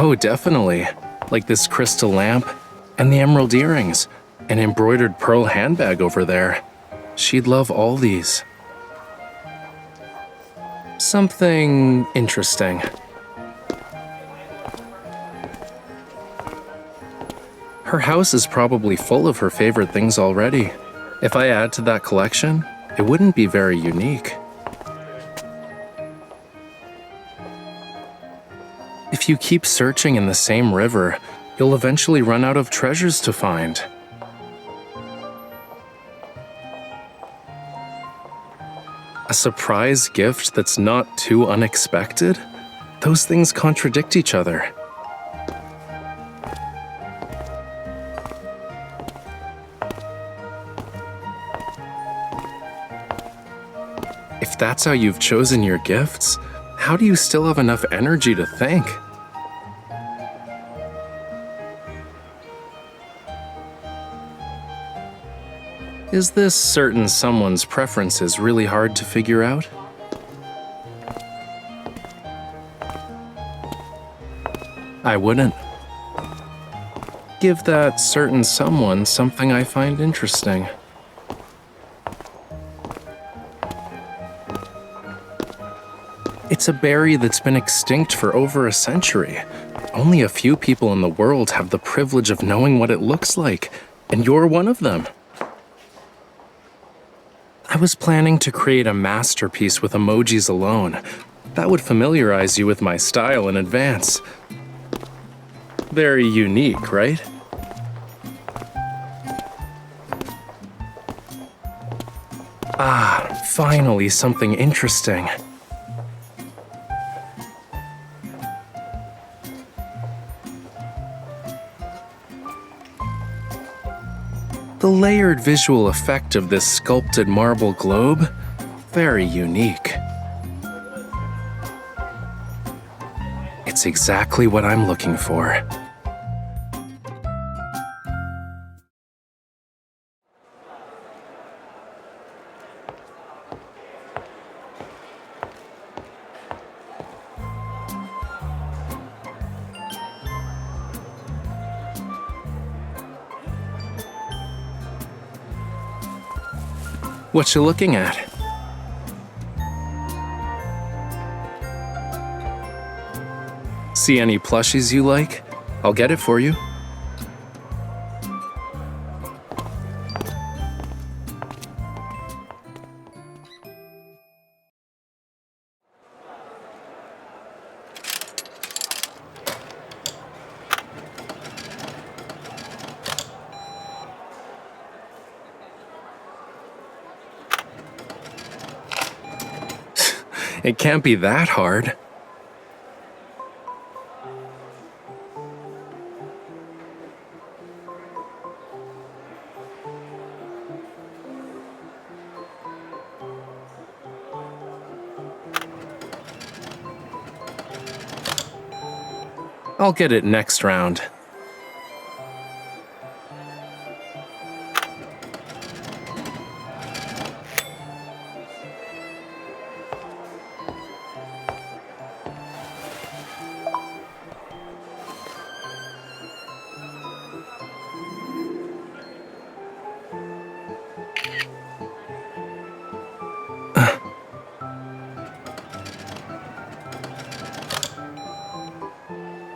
Oh, definitely. Like this crystal lamp, and the emerald earrings, an embroidered pearl handbag over there. She'd love all these. Something interesting. Her house is probably full of her favorite things already. If I add to that collection, it wouldn't be very unique. If you keep searching in the same river, you'll eventually run out of treasures to find. A surprise gift that's not too unexpected? Those things contradict each other. If that's how you've chosen your gifts, how do you still have enough energy to think? Is this certain someone's preferences really hard to figure out? I wouldn't. Give that certain someone something I find interesting. It's a berry that's been extinct for over a century. Only a few people in the world have the privilege of knowing what it looks like, and you're one of them. I was planning to create a masterpiece with emojis alone. That would familiarize you with my style in advance. Very unique, right? Ah, finally something interesting. The layered visual effect of this sculpted marble globe, very unique. It's exactly what I'm looking for. What you looking at? See any plushies you like? I'll get it for you. It can't be that hard. I'll get it next round.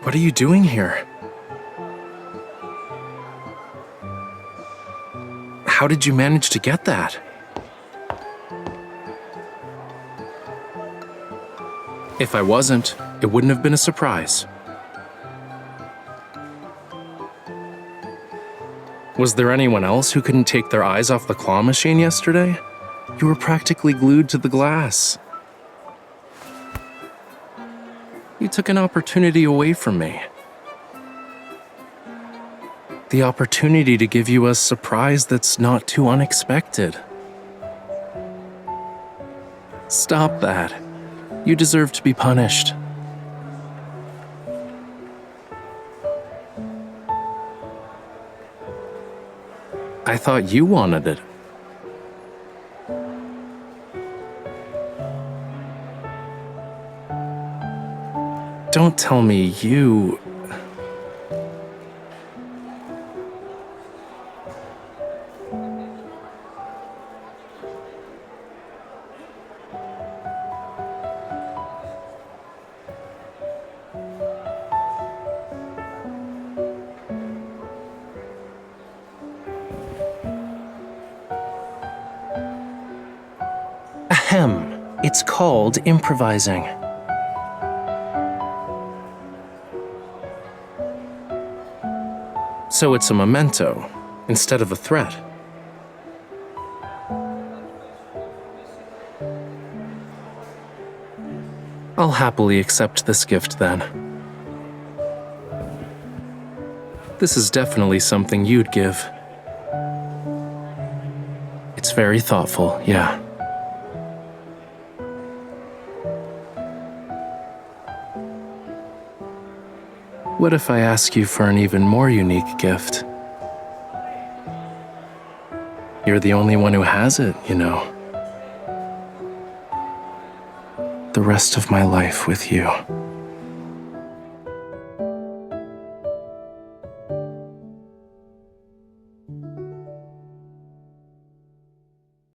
What are you doing here? How did you manage to get that? If I wasn't, it wouldn't have been a surprise. Was there anyone else who couldn't take their eyes off the claw machine yesterday? You were practically glued to the glass. You took an opportunity away from me. The opportunity to give you a surprise that's not too unexpected. Stop that. You deserve to be punished. I thought you wanted it. Don't tell me you... It's called improvising. So it's a memento instead of a threat. I'll happily accept this gift then. This is definitely something you'd give. It's very thoughtful, yeah. What if I ask you for an even more unique gift? You're the only one who has it, you know. The rest of my life with you.